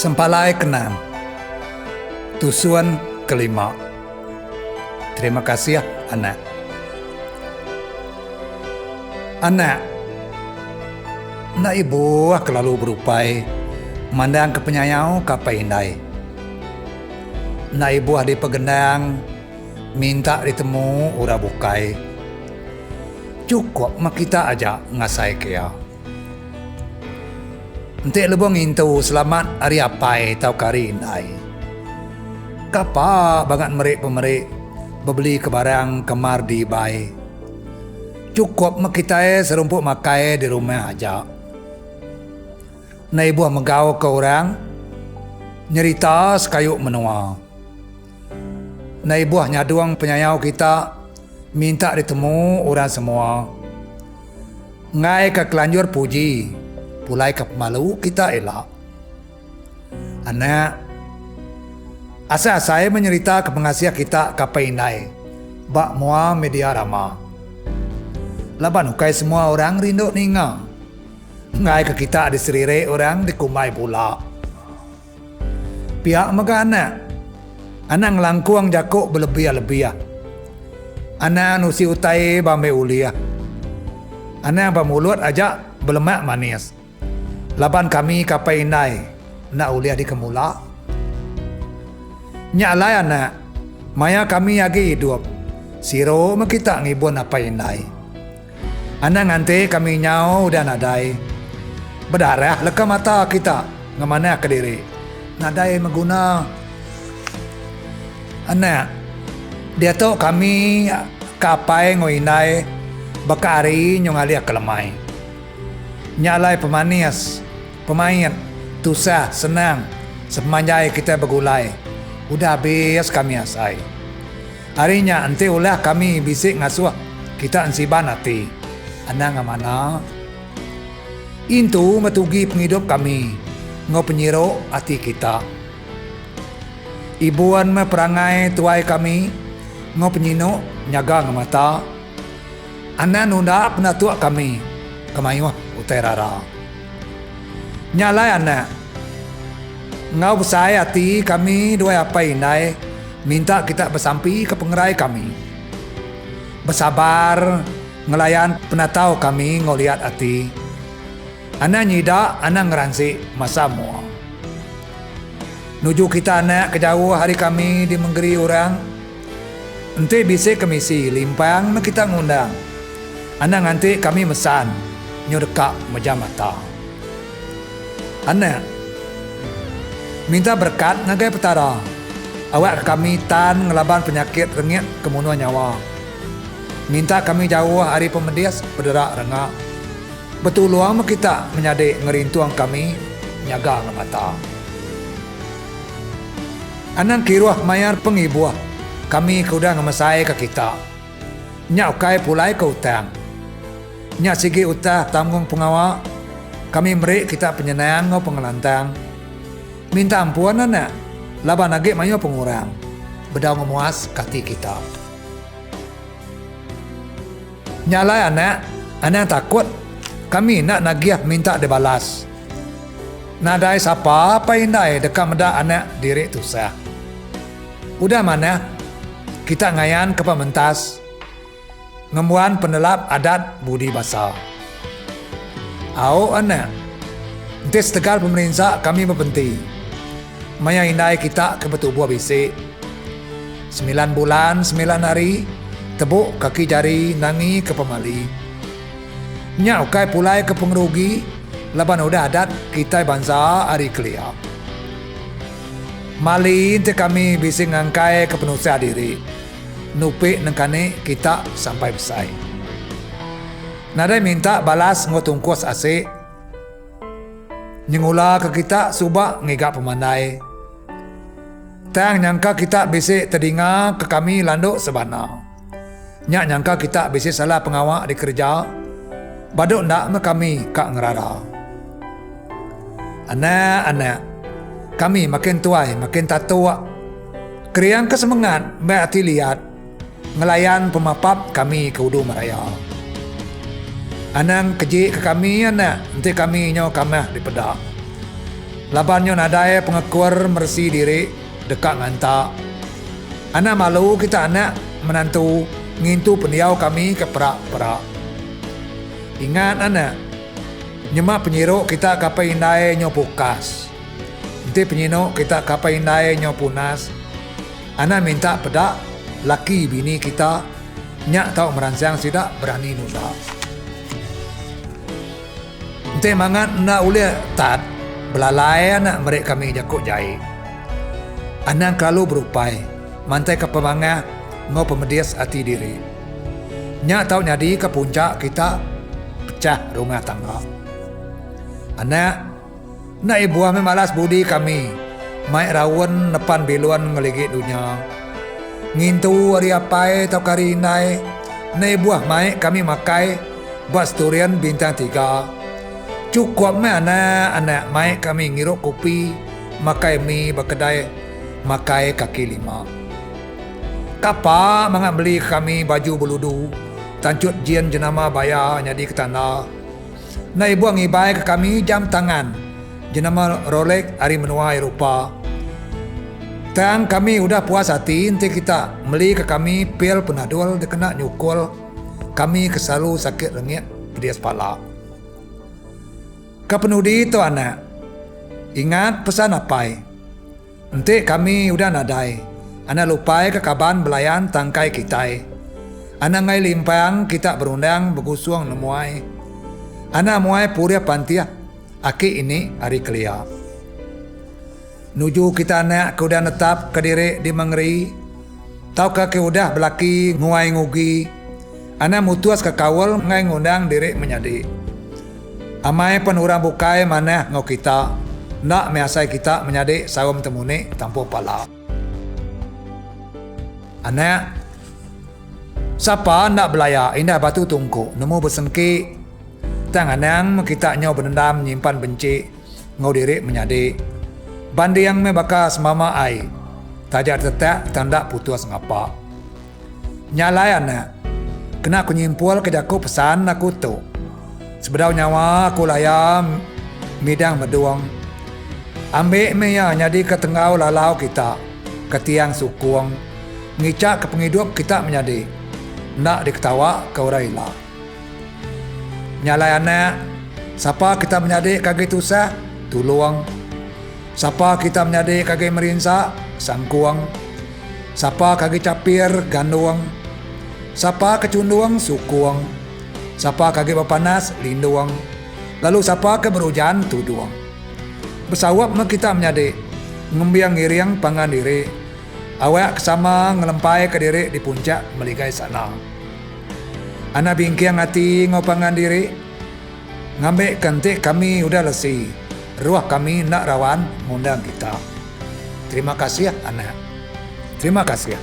Sempalai ke-6, Tusuan ke-5. Terima kasih ya, anak. Anak, nak ibu kelalu berupai mandang ke penyayau kapai indai. Nak ibu di pegendang minta ditemu ura bukai. Cukup mak kita aja ngasai kia. Entik lebong intu selamat hari apai tau kari indai. Kapa bangat merik-pemerik bebeli ke barang kemar di bai. Cukup mak kita serumpuk makai di rumah aja. Na ibu megau ke orang nyerita sekayuk menua. Na ibu nyaduang penyayau kita minta ditemu orang semua. Ngai ke kelanjur puji. Pulai ke pemalu kita elak. Anak, asa saya menyerita ke pengasiah kita kapai indai. Bak mua media ramah. Laban ukai semua orang rindu ninga. Ngai ke kita diserire orang dikumai pula. Pihak maka anak ngelangkuang jakuk berlebih-lebih. Anak nusi utai bambe uliah. Anak bamulut aja belemak manis. Laban kami kapai indai nak uliah di kemula. Nyalai anak, maya kami lagi hidup. Siro kita ngibun apa indai. Anak nganti kami nyau dan nadai. Berdarah leka mata kita ngemana ke diri. Nadai mengguna. Anak, dia tahu kami kapai ngoindai bakari nyongalia kelemai. Nyalai pemain, tusah, senang, semanjai kita bergulai. Udah habis kami asai. Harinya nanti ulah kami bisik ngasuh kita ansiban hati. Anak ngamana? Intu metugi penghidup kami, ngo penyiro hati kita. Ibuan me perangai tuai kami, ngo penyino nyaga ngamata. Anak nunda penatua kami, kemayuh utai rara. Nyalai anak, ngau besai hati kami dua apa indai, minta kita bersampi ke pengerai kami. Bersabar, ngelayan penatau kami ngoliat hati. Anak nyida, anak ngeransi masa mua. Nuju kita anak kejauh hari kami di menggeri orang. Ente bisa kemisi limpang kita ngundang. Anak nanti kami mesan nyudekak meja mata. Anak minta berkat ngagai petara. Awak kami tan ngelaban penyakit rengit kemunuh nyawa. Minta kami jauh hari pemedias berderak rengak. Betul luang kita menyadik ngerintuang kami nyaga mata. Anak kiruah mayar pengibuah kami kuda ngemasai ke kita. Nyak ukai pulai ke utang. Nyak sigi utah tanggung pengawak. Kami merik kita penyenang ngau pengelantang. Minta ampuan anak. Laban lagi mayu pengurang. Bedau ngemuas kati kita. Nyalai anak takut. Kami nak nagiah minta dibalas. Nadai siapa apa indai dekat meda anak diri tusah. Udah mana? Kita ngayan ke pementas. Ngemuan penelap adat budi basa. Au anak. Nanti setegal pemerintah kami berpenti. Maya indai kita ke betul buah bisik. 9 bulan 9 hari. Tebuk kaki jari nangi ke pemali. Nyak ukai pulai ke pengerugi. Laban udah adat kita bangsa hari kelia. Mali nanti kami bisik ngangkai ke penusah diri. Nupik nengkane kita sampai besai. Nadai minta balas ngotungkos asik. Nyengula ke kita subak ngigak pemandai. Tang nyangka kita bisik terdinga ke kami landuk sebana. Nyak nyangka kita bisik salah pengawak di kerja. Baduk ndak me kami kak ngerara. Anak, kami makin tuai, makin tatua. Kriang kesemangat, berarti lihat. Ngelayan pemapap kami ke Udu Meraya. Anang keji ke kami anak, nanti kami nyaw kamah di pedak. Labannya nadai pengekur mersi diri dekat nganta. Anak malu kita anak menantu ngintu pendiau kami ke perak-perak. Ingat anak, nyemak penyiruk kita kapai indai nyo pukas. Nanti penyinuk kita kapai indai nyo punas. Anak minta pedak laki bini kita nyak tau merancang sidak berani nusa. Nanti mangat nak ule tat belalai anak mereka kami jakuk jai. Anak kalau berupai mantai ke pemangah ngau pemedias hati diri. Nyak tau nyadi ke puncak kita pecah rumah tangga. Anak nak ibu ame malas budi kami mai rawan nepan beluan ngeligit dunia. Ngintu hari apai tau kari nai nai buah mai kami makai buat sturian bintang 3. Cukup me anak mai kami ngiruk kopi, makai mie berkedai, makai kaki 5. Kapa mangat beli kami baju beludu, tancut jian jenama bayar nyadi ke tanah. Nai buang ibai ke kami jam tangan, jenama Rolex hari menua Eropa. Tang kami udah puas hati nanti kita beli ke kami pil penadol dikena nyukul. Kami kesalu sakit rengit pedias pala. Kepenudi itu anak, ingat pesan apai. Nanti kami udah nadai. Anak lupai ke kaban belayan tangkai kita. Anak ngai limpang kita berundang bergusuang nemuai. Anak muai puria pantia. Aki ini hari kelia. Nuju kita anak ke udah netap ke diri di Mengeri. Tau ke udah belaki nguai ngugi. Anak mutuas ke kawal ngai ngundang diri menyadi. Amai pun orang bukai mana ngau kita. Nak measai kita menyadi sawam temune tanpa pala. Anak, siapa nak belaya indah batu tungku nemu bersengki. Tanganang kita nyau berdendam nyimpan benci ngau diri menyadi. Bandi yang mebakas mama ai. Tajak tetak tanda putus ngapa. Nyalai anak. Kena aku nyimpul ke jaku pesan aku tu. Sebedau nyawa aku layam midang meduang. Ambil meya nyadi ke tengau lalau kita. Ke tiang sukuang. Ngicak ke penghidup kita menyadi. Nak diketawa ke uraila. Nyalai anak. Siapa kita menyadi kaki tusah? Tuluang. Siapa kita menyadi kaki merinsa? Sangkuang. Siapa kaki capir? Ganduang. Siapa kecunduang? Sukuang. Siapa kaki berpanas? Linduang. Lalu siapa ke berujan? Tuduang. Bersawap kita menyadi. Ngembiang ngiriang pangan diri. Awak kesama ngelempai ke diri di puncak meligai sana. Anak bingkiang hati ngopangan diri. Ngambek kantik kami udah lesi. Ruah kami nak rawan ngundang kita. Terima kasih anak. Terima kasih.